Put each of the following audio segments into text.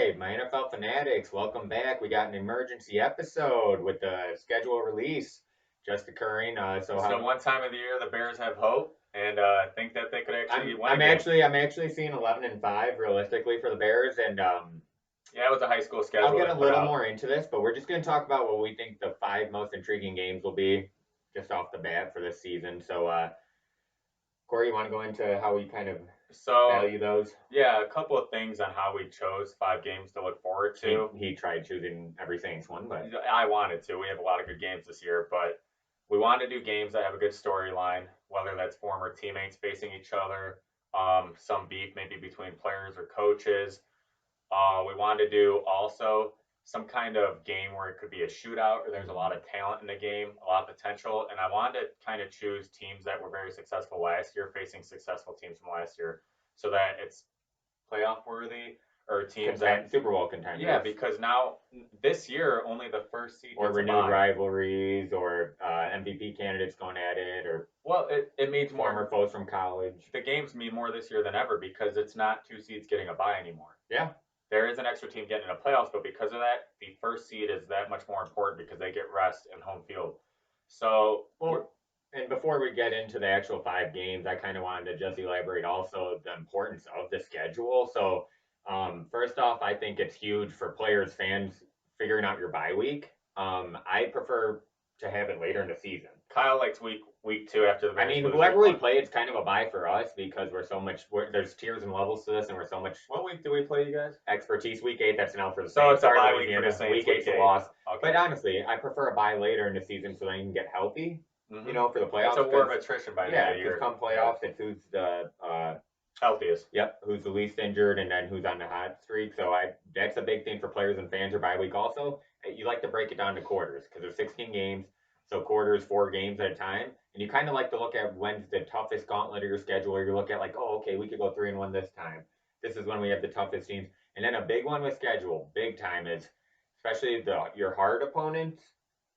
right, my NFL fanatics, welcome back. We got an emergency episode with the schedule release just occurring. It's the one time of the year the Bears have hope and think that they could actually I'm win I'm a game. actually seeing 11-5 realistically for the Bears, and Yeah, it was a high school schedule. I'll get a they put little out. more into this, but we're just going to talk about what we think the five most intriguing games will be just off the bat for this season. So, Corey, you want to go into how we kind of So, value those? yeah, a couple of things on how we chose 5 games to look forward to. He tried choosing every Saints one, but I wanted to. We have a lot of good games this year, but we wanted to do games that have a good storyline, whether that's former teammates facing each other, some beef maybe between players or coaches. We wanted to do also some kind of game where it could be a shootout or there's a lot of talent in the game, a lot of potential. And I wanted to kind of choose teams that were very successful last year facing successful teams from last year so that it's playoff worthy or teams that Super Bowl contenders. yeah, because now this year only the first seed or gets renewed a bye. rivalries or MVP candidates going at it or Well, it means former more. foes from college. The games mean more this year than ever because it's not 2 seeds getting a bye anymore. Yeah. There is an extra team getting in the playoffs, but because of that, the first seed is that much more important because they get rest and home field. So, and before we get into the actual 5 games, I kind of wanted to just elaborate also the importance of the schedule. So, first off, I think it's huge for players, fans figuring out your bye week. I prefer to have it later in the season. Kyle likes week 2 after the. I mean, whoever we play, it's kind of a bye for us because we're so much. There's tiers and levels to this, and we're so much. What week do we play, you guys? Expertise week 8. That's an L for the Saints. So it's a bye week for the Saints. Week 8's a loss. Okay. But honestly, I prefer a bye later in the season so they can get healthy. Mm-hmm. You know, for the playoffs. It's a war of attrition by the end of the year. Come playoffs, it's who's the healthiest. Yep, who's the least injured, and then who's on the hot streak. So that's a big thing for players and fans or bye week. Also, you like to break it down to quarters because there's 16 games, so quarters 4 games at a time, and you kind of like to look at when's the toughest gauntlet of your schedule. Or you look at like, oh, okay, we could go 3-1 this time. This is when we have the toughest teams, and then a big one with schedule, big time is especially your hard opponents.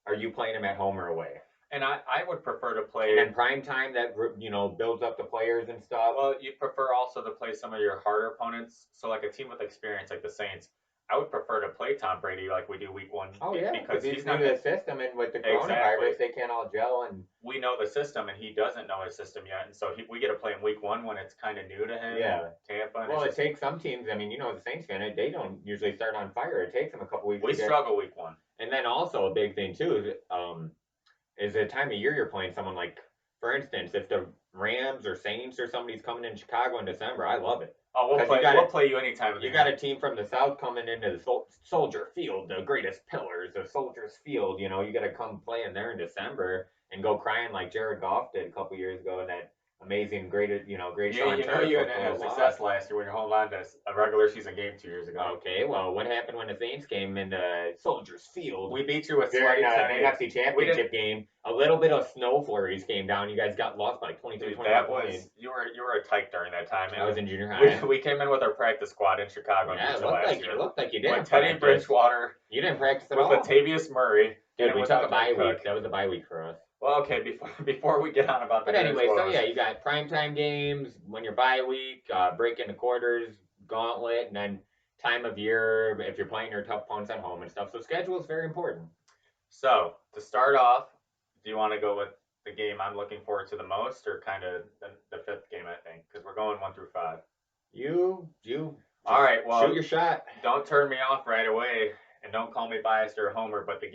Are you playing them at home or away? And I would prefer to play. And then prime time that builds up the players and stuff. Well, you prefer also to play some of your harder opponents. So like a team with experience, like the Saints, I would prefer to play Tom Brady like we do week 1. Oh yeah, because he's new to the system, and with the coronavirus, they can't all gel. And we know the system, and he doesn't know his system yet, and so we get to play in week 1 when it's kind of new to him. Yeah, Tampa. Well, it takes some teams. I mean, as a Saints fan, they don't usually start on fire. It takes them a couple weeks. We struggle week 1, and then also a big thing too is the time of year you're playing someone like, for instance, if the Rams or Saints or somebody's coming in Chicago in December, I love it. Oh, we'll play you anytime. You got a team from the South coming into the Soldier Field, the greatest pillars of Soldiers Field. You got to come play in there in December and go crying like Jared Goff did a couple years ago in that amazing, great Sean Turner. You had success last year when you're holding on to a regular season game 2 years ago. Okay, well, what happened when the Saints came into Soldiers Field? We beat you with during an NFC Championship game. A little bit of snow flurries came down. You guys got lost by 23, 25 points. You were a tyke during that time. I was in junior high. We came in with our practice squad in Chicago. Yeah, it looked like you did. With Teddy Bridgewater. You didn't practice at all. With Latavius Murray. Dude, we took a bye week. That was a bye week for us. Well, okay, before we get on about that. But anyway, so yeah, you got primetime games, when you're bye week, break into quarters, gauntlet, and then time of year if you're playing your tough opponents at home and stuff. So schedule is very important. So to start off, do you want to go with the game I'm looking forward to the most, or kind of the 5th game, I think, because we're going 1 through 5. You. All right, well, shoot your shot. Don't turn me off right away, and don't call me biased or a homer. But the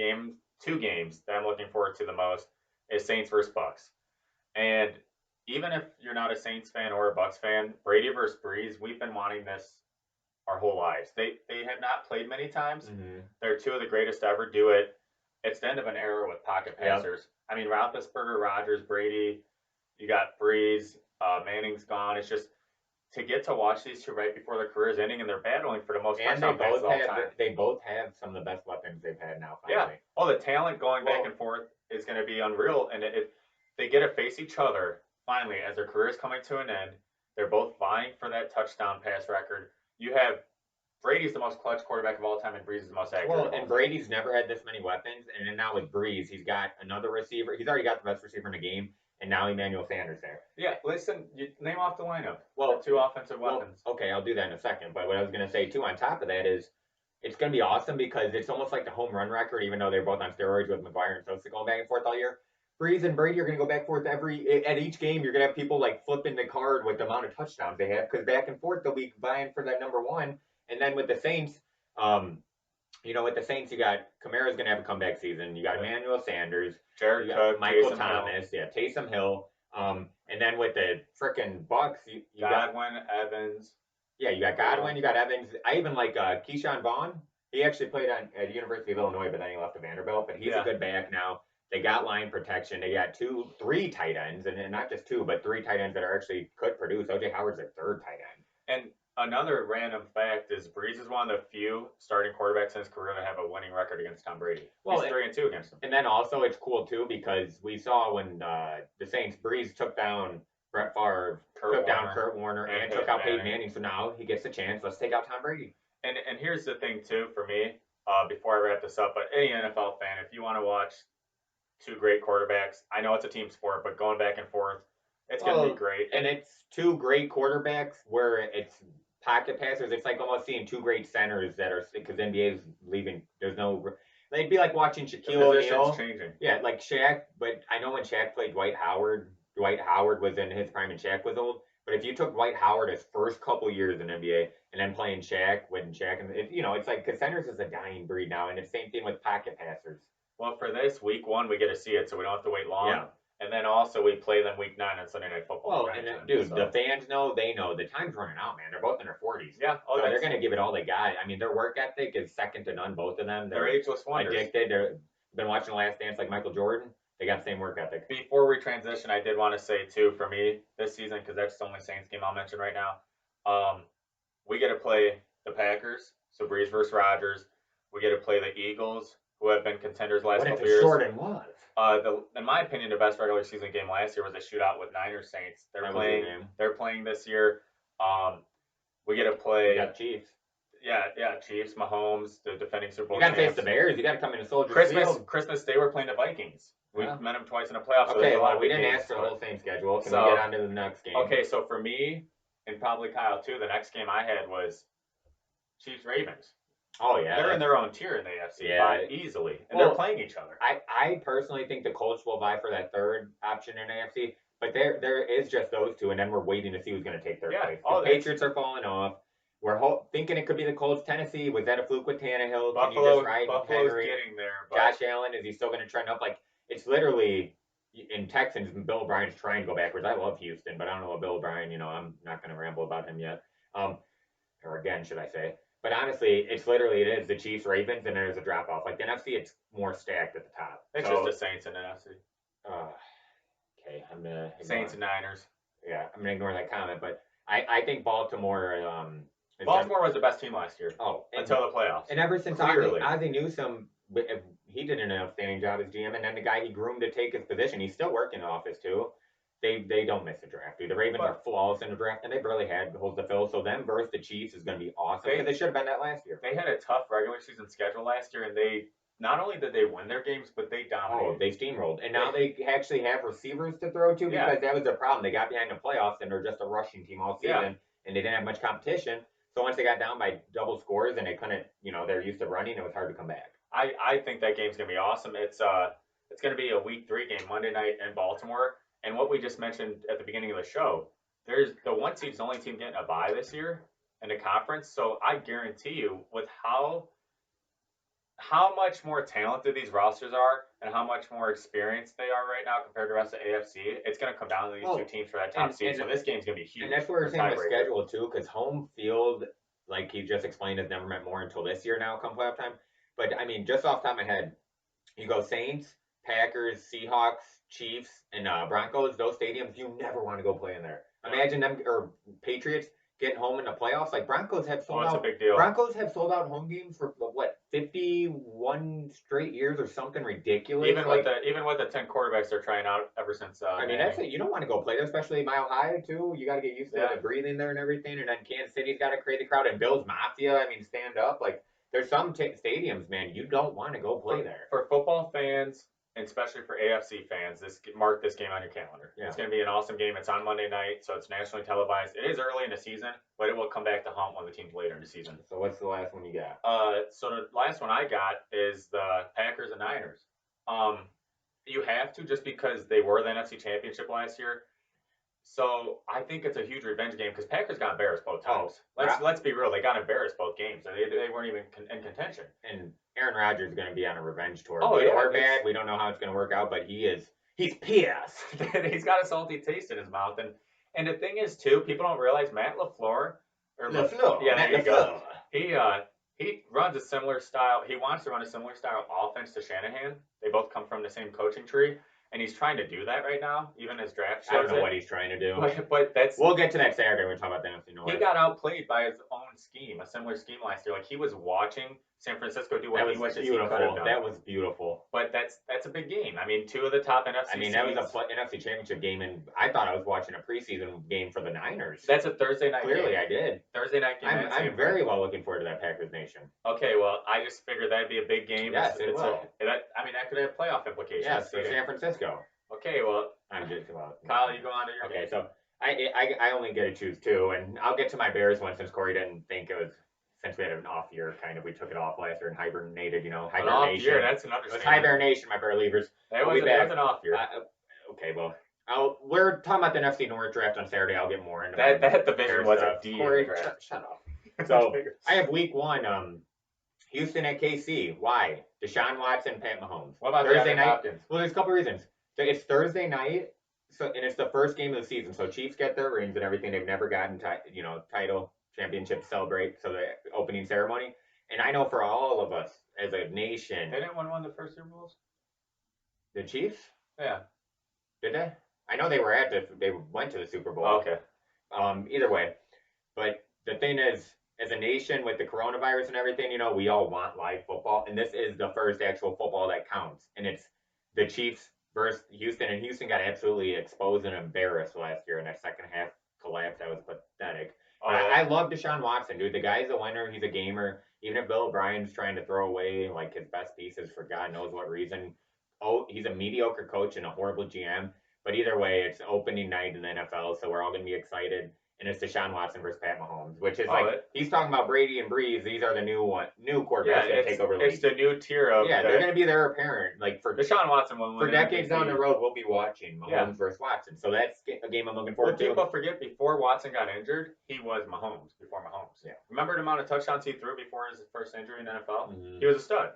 2 games that I'm looking forward to the most is Saints versus Bucks. And even if you're not a Saints fan or a Bucks fan, Brady versus Breeze, we've been wanting this our whole lives. They have not played many times. Mm-hmm. They're 2 of the greatest to ever do it. It's the end of an era with pocket passers. Yep. I mean, Roethlisberger, Rodgers, Brady, you got Breeze, Manning's gone. It's just to get to watch these 2 right before their career's ending, and they're battling for the most touchdown passes all time. They both have some of the best weapons they've had now. Finally. Yeah. Oh, the talent going back and forth is going to be unreal. And if they get to face each other finally as their career is coming to an end, they're both vying for that touchdown pass record. You have Brady's the most clutch quarterback of all time, and Breeze is the most accurate. Well, and Brady's never had this many weapons, and then now with Breeze, he's got another receiver. He's already got the best receiver in the game, and now Emmanuel Sanders there. Yeah, listen, you name off the lineup. Well, 2 offensive weapons. Okay, I'll do that in a second. But what I was going to say, too, on top of that is it's going to be awesome because it's almost like the home run record, even though they're both on steroids with McGuire and Sosa going back and forth all year. Breeze and Brady are going to go back and forth at each game. You're going to have people like flipping the card with the amount of touchdowns they have because back and forth they'll be vying for that number one. And then with the Saints, um, with the Saints, you got Kamara's going to have a comeback season. You got Emmanuel Sanders, Jared you got Cook, Michael Taysom Thomas, Hill. yeah, Taysom Hill. And then with the frickin' Bucks, you got Godwin, Evans. yeah, you got Godwin, you got Evans. I even like Keyshawn Vaughn. He actually played at the University of Illinois, but then he left to Vanderbilt. But he's a good back now. They got line protection. They got three tight ends, and not just two, but three tight ends that are actually could produce. OJ Howard's their third tight end. And another random fact is Breeze is one of the few starting quarterbacks in his career to have a winning record against Tom Brady. Well, he's 3-2 against him. And then also it's cool too because we saw when the Saints Breeze took down Brett Favre, took down Kurt Warner, and took out Peyton Manning. So now he gets the chance. Let's take out Tom Brady. And here's the thing too for me. Before I wrap this up, but any NFL fan, if you want to watch two great quarterbacks, I know it's a team sport, but going back and forth, it's going to be great. And it's two great quarterbacks where it's pocket passers. It's like almost seeing two great centers that are because NBA is leaving. There's no. It'd be like watching Shaquille O'Neal. Changing. Yeah, like Shaq. But I know when Shaq played Dwight Howard was in his prime and Shaq was old. But if you took Dwight Howard his first couple years in NBA and then playing Shaq when Shaq and it's like because centers is a dying breed now, and it's the same thing with pocket passers. Well, for this week one, we get to see it, so we don't have to wait long. Yeah. And then also we play them week 9 on Sunday Night Football. Well, the fans know, they know. The time's running out, man. They're both in their 40s. Yeah. So they're going to give it all they got. I mean, their work ethic is second to none, both of them. They're ageless wonders. Addicted. They've been watching The Last Dance like Michael Jordan. They got the same work ethic. Before we transition, I did want to say, too, for me this season, because that's the only Saints game I'll mention right now, we get to play the Packers, so Breeze versus Rodgers. We get to play the Eagles, who have been contenders last couple years. What if it's short and was? In my opinion, the best regular season game last year was a shootout with Niners Saints. They're playing this year. We get to play. You got Chiefs. Yeah, Chiefs, Mahomes, the defending Super Bowl. You got to face the Bears. You got to come into Soldier Field. Christmas Day, we're playing the Vikings. We met them twice in the playoffs. Okay, well, we didn't ask for the whole same schedule. Can we get on to the next game? Okay, so for me, and probably Kyle too, the next game I had was Chiefs Ravens. Oh yeah, they're in their own tier in the AFC by easily, and they're playing each other. I personally think the Colts will vie for that third option in AFC, but there is just those two, and then we're waiting to see who's going to take their place. The Patriots are falling off. We're thinking it could be the Colts. Tennessee, was that a fluke with Tannehill? Buffalo's getting there. But Josh Allen, is he still going to trend up? Like it's literally in Texans. Bill O'Brien's trying to go backwards. I love Houston, but I don't know what Bill O'Brien. I'm not going to ramble about him yet. Or again, should I say? But honestly, it is the Chiefs, Ravens, and there's a drop off. Like the NFC, it's more stacked at the top. It's just the Saints and NFC. Okay, I'm gonna Saints and Niners. Yeah, I'm gonna ignore that comment, but I think Baltimore. Baltimore was the best team last year. Until the playoffs. And ever since Ozzie Newsome, he did an outstanding job as GM, and then the guy he groomed to take his position, he's still working in the office too. They don't miss a draft, dude. The Ravens are flawless in the draft, and they barely had holes to fill. So them versus the Chiefs is going to be awesome because they should have been that last year. They had a tough regular season schedule last year, and they not only did they win their games, but they dominated. Oh, they steamrolled, and now they actually have receivers to throw to because that was their problem. They got behind the playoffs, and they're just a rushing team all season, and they didn't have much competition. So once they got down by double scores and they couldn't, they're used to running, it was hard to come back. I think that game's going to be awesome. It's going to be a week 3 game, Monday night in Baltimore. And what we just mentioned at the beginning of the show, there's the 1 seed's the only team getting a bye this year in the conference. So I guarantee you, with how much more talented these rosters are and how much more experienced they are right now compared to the rest of the AFC, it's going to come down to these two teams for that top seed. So this game's going to be huge. And that's what we're saying with schedule too, because home field, like he just explained, has never meant more until this year now come playoff time. But I mean, just off the top of my head, you go Saints, Packers, Seahawks, Chiefs, and Broncos, those stadiums, you never want to go play in there. Imagine them, or Patriots, getting home in the playoffs. Like Broncos have sold out. That's a big deal. Broncos have sold out home games for, 51 straight years or something ridiculous? Even with the 10 quarterbacks they're trying out ever since. That's it. You don't want to go play there, especially Mile High, too. You got to get used to the breathing there and everything. And then Kansas City's got a crazy crowd. And Bills Mafia, stand up. Like, there's some stadiums, man, you don't want to go play there. For football fans, and especially for AFC fans, mark this game on your calendar. Yeah. It's going to be an awesome game. It's on Monday night, so it's nationally televised. It is early in the season, but it will come back to haunt one of the teams later in the season. So what's the last one you got? So the last one I got is the Packers and Niners. You have to, just because they were the NFC Championship last year. So I think it's a huge revenge game because Packers got embarrassed both times. Let's be real, they got embarrassed both games. They weren't even in contention. And Aaron Rodgers is going to be on a revenge tour. Oh, Good yeah, or bad, we don't know how it's going to work out, but he's pissed. He's got a salty taste in his mouth, and the thing is too, people don't realize Matt LaFleur, yeah, there you go. He runs a similar style. He wants to run a similar style offense to Shanahan. They both come from the same coaching tree. And he's trying to do that right now, even as draft shows. I don't know what he's trying to do. But that's... We'll get to that Saturday when we talk about the NFC North. He got outplayed by his own scheme, a similar scheme last year. Like, he was watching San Francisco do what he wishes he could have done. That was beautiful. But that's a big game. I mean, two of the top NFC seeds. That was a NFC Championship game, and I thought I was watching a preseason game for the Niners. That's a Thursday night game. Clearly, I did. Thursday night game. I'm very well looking forward to that Packers Nation. Okay, well, I just figured that'd be a big game. Yes, it will. That could have playoff implications. Yes, for San Francisco. Okay, well, I'm just about. Kyle, you go on to your Okay, game. so I only get to choose two, and I'll get to my Bears one since Cory didn't think it was. Since we had an off year, kind of, we took it off last year and hibernated. Hibernation. An off year, that's an understatement. It was hibernation, my Bear Leavers. That was an off year. Okay, well, we're talking about the NFC North draft on Saturday. I'll get more into that division was a D Cory, draft. Shut up. So I have week one. Houston at KC. Why? Deshaun Watson, Pat Mahomes. What about Thursday night? Hopkins? Well, there's a couple reasons. So it's Thursday night, and it's the first game of the season. So Chiefs get their rings and everything. They've never gotten title, championship to celebrate. So the opening ceremony. And I know for all of us as a nation, they didn't win one of the first Super Bowls. The Chiefs? Yeah. Did they? I know they went to the Super Bowl. Oh, okay. Either way, but the thing is, as a nation with the coronavirus and everything, we all want live football, and this is the first actual football that counts, and it's the Chiefs versus Houston, and Houston got absolutely exposed and embarrassed last year in that second half collapse. That was pathetic. Oh, yeah. I love Deshaun Watson, dude. The guy's a winner. He's a gamer. Even if Bill O'Brien's trying to throw away like his best pieces for God knows what reason, he's a mediocre coach and a horrible GM. But either way, it's opening night in the NFL, so we're all going to be excited. And it's Deshaun Watson versus Pat Mahomes, which is he's talking about Brady and Breeze. These are the new quarterbacks that take over the league. It's the new tier of they're going to be their apparent. Like for Deshaun Watson for decades down the road, we'll be watching Mahomes versus Watson. So that's a game I'm looking forward to. People forget, before Watson got injured, he was Mahomes before Mahomes. Yeah. Remember the amount of touchdowns he threw before his first injury in the NFL? Mm-hmm. He was a stud.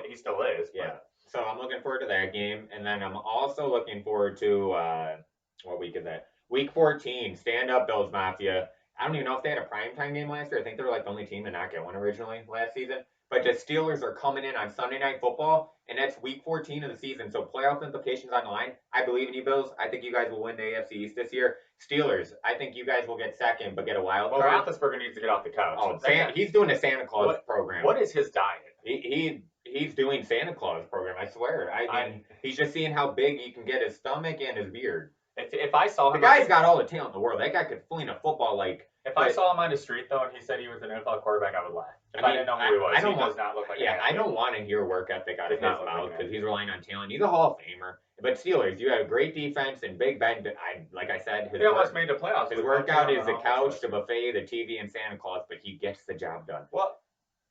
He still is. Yeah. So I'm looking forward to that game, and then I'm also looking forward to what week is that? Week 14. Stand up, Bills Mafia. I don't even know if they had a primetime game last year. I think they were like the only team to not get one originally last season. But the Steelers are coming in on Sunday Night Football, and that's week 14 of the season. So playoff implications on the line. I believe in you, Bills. I think you guys will win the AFC East this year. Steelers, I think you guys will get second, but get a wild card. Well, Roethlisberger needs to get off the couch. Oh, he's doing a Santa Claus program. What is his diet? He's doing Santa Claus program, I swear. I mean, he's just seeing how big he can get his stomach and his beard. If I saw him... The guy's got all the talent in the world. That guy could fling a football like... If I saw him on the street, though, and he said he was an NFL quarterback, I would laugh. I didn't know who he was. He does not look like an athlete. I don't want to hear work ethic out of his mouth because he's relying on talent. He's a Hall of Famer. But Steelers, you have great defense and Big Ben. Like I said, he almost made the playoffs. His workout is the couch, the buffet, the TV, and Santa Claus, but he gets the job done. Well,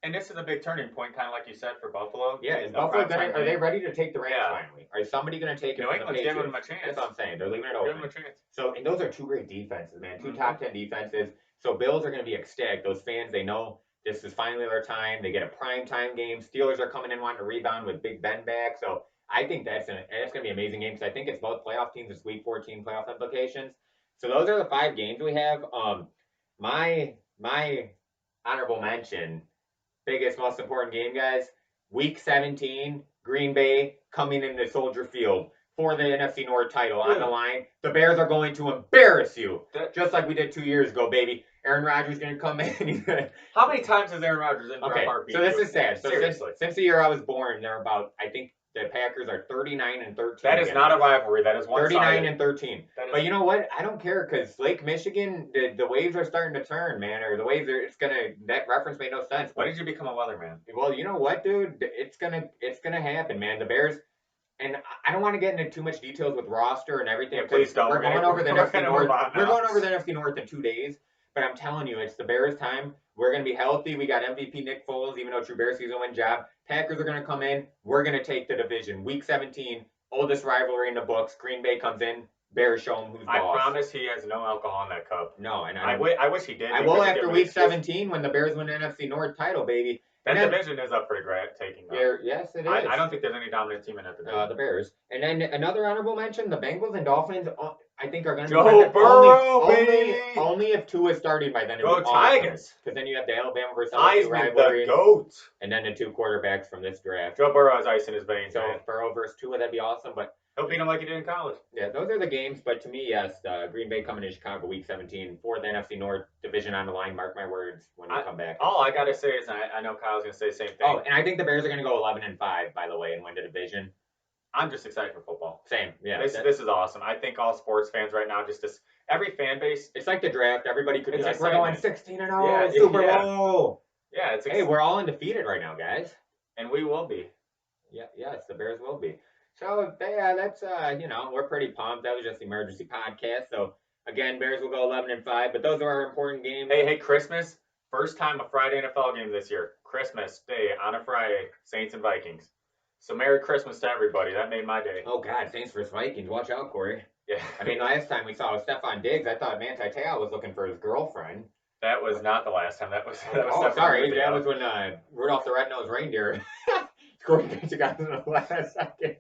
and this is a big turning point, kind of like you said, for Buffalo. Yeah, is Buffalo are they ready to take the reins finally? Are somebody going to take it? New England's giving them a chance. That's what I'm saying. They're leaving it open. Give them a chance. So, and those are two great defenses, man. Two top 10 defenses. So Bills are going to be ecstatic. Those fans, they know this is finally their time. They get a prime time game. Steelers are coming in wanting to rebound with Big Ben back. So I think that's going to be an amazing game because I think it's both playoff teams. It's Week 14 playoff implications. So those are the 5 games we have. My honorable mention, biggest, most important game, guys. Week 17, Green Bay coming into Soldier Field for the NFC North title on the line. The Bears are going to embarrass you, just like we did 2 years ago, baby. Aaron Rodgers is going to come in. How many times has Aaron Rodgers in okay, heartbeat? So this is sad. So seriously, since the year I was born, they're about, I think the Packers are 39-13. That is not a rivalry. That is one-sided. 39-13. But you know what? I don't care because Lake Michigan, the waves are starting to turn, man. Or the waves are. That reference made no sense. Why did you become a weatherman? Well, you know what, dude? It's gonna happen, man. The Bears. And I don't want to get into too much details with roster and everything. Yeah, please don't. We're going over the we're NFC gonna North. move on We're now. going over the NFC North in 2 days. But I'm telling you, it's the Bears' time. We're going to be healthy. We got MVP Nick Foles, even though Trubisky's a win job. Packers are going to come in. We're going to take the division. Week 17, oldest rivalry in the books. Green Bay comes in. Bears show them who's boss. I promise he has no alcohol in that cup. No, and I wish he did. I will after week 17 when the Bears win the NFC North title, baby. That division is up for taking. Yes, it is. I don't think there's any dominant team in that division. The Bears. And then another honorable mention, the Bengals and Dolphins, I think are going to be Joe Burrow, only if Tua is starting by then. Go Tigers. Because then you have the Alabama versus LSU rivalry. The GOAT. And then the 2 quarterbacks from this draft. Joe Burrow has ice in his veins. So Burrow versus Tua, that'd be awesome. But he'll beat him like he did in college. Yeah, those are the games. But to me, yes, Green Bay coming to Chicago week 17 for the NFC North division on the line. Mark my words when we come back. All I got to say is I know Kyle's going to say the same thing. Oh, and I think the Bears are going to go 11-5, by the way, and win the division. I'm just excited for football. Same, yeah. This is awesome. I think all sports fans right now, every fan base. It's like the draft. Everybody could be like, we're going 16-0, yeah, Super Bowl. Yeah, hey, we're all undefeated right now, guys. And we will be. Yeah, yes, the Bears will be. So, yeah, that's, we're pretty pumped. That was just the emergency podcast. So, again, Bears will go 11-5, but those are our important games. Hey, Christmas. First time a Friday NFL game this year. Christmas Day on a Friday, Saints and Vikings. So Merry Christmas to everybody. That made my day. Oh, God, Saints versus Vikings. Watch out, Corey. Yeah. I mean, last time we saw Stephon Diggs, I thought Manti Te'o was looking for his girlfriend. That was not the last time. That was sorry. That was when Rudolph the Red-Nosed Reindeer Corey got in the last second.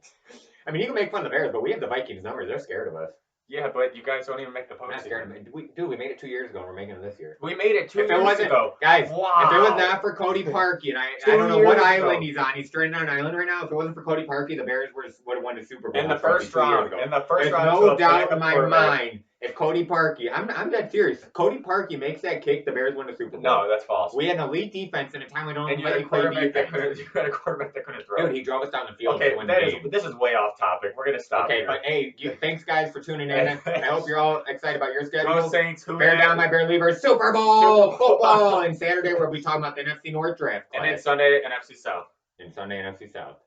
I mean, you can make fun of the Bears, but we have the Vikings numbers. They're scared of us. Yeah, but you guys don't even make the postseason. Not scared of them. We made it 2 years ago, and we're making it this year. We made it 2 years ago. Guys, wow. If it was not for Cody Parkey, and I don't know what island he's on. He's stranded on an island right now. If it wasn't for Cody Parkey, the Bears would have won the Super Bowl. In the first round. There's no doubt in my mind. If Cody Parkey, I'm dead serious. If Cody Parkey makes that kick, the Bears win the Super Bowl. No, that's false. We had an elite defense in a time we don't let you play defense. You had a quarterback that couldn't throw. Dude, he drove us down the field to win the game. This is way off topic. We're gonna stop. Okay, but hey, thanks guys for tuning in. I hope you're all excited about your schedule. Go Saints, Bear down, my Bear Leavers, Super Bowl football, and Saturday we'll be talking about the NFC North draft class. And then Sunday NFC South. And Sunday NFC South.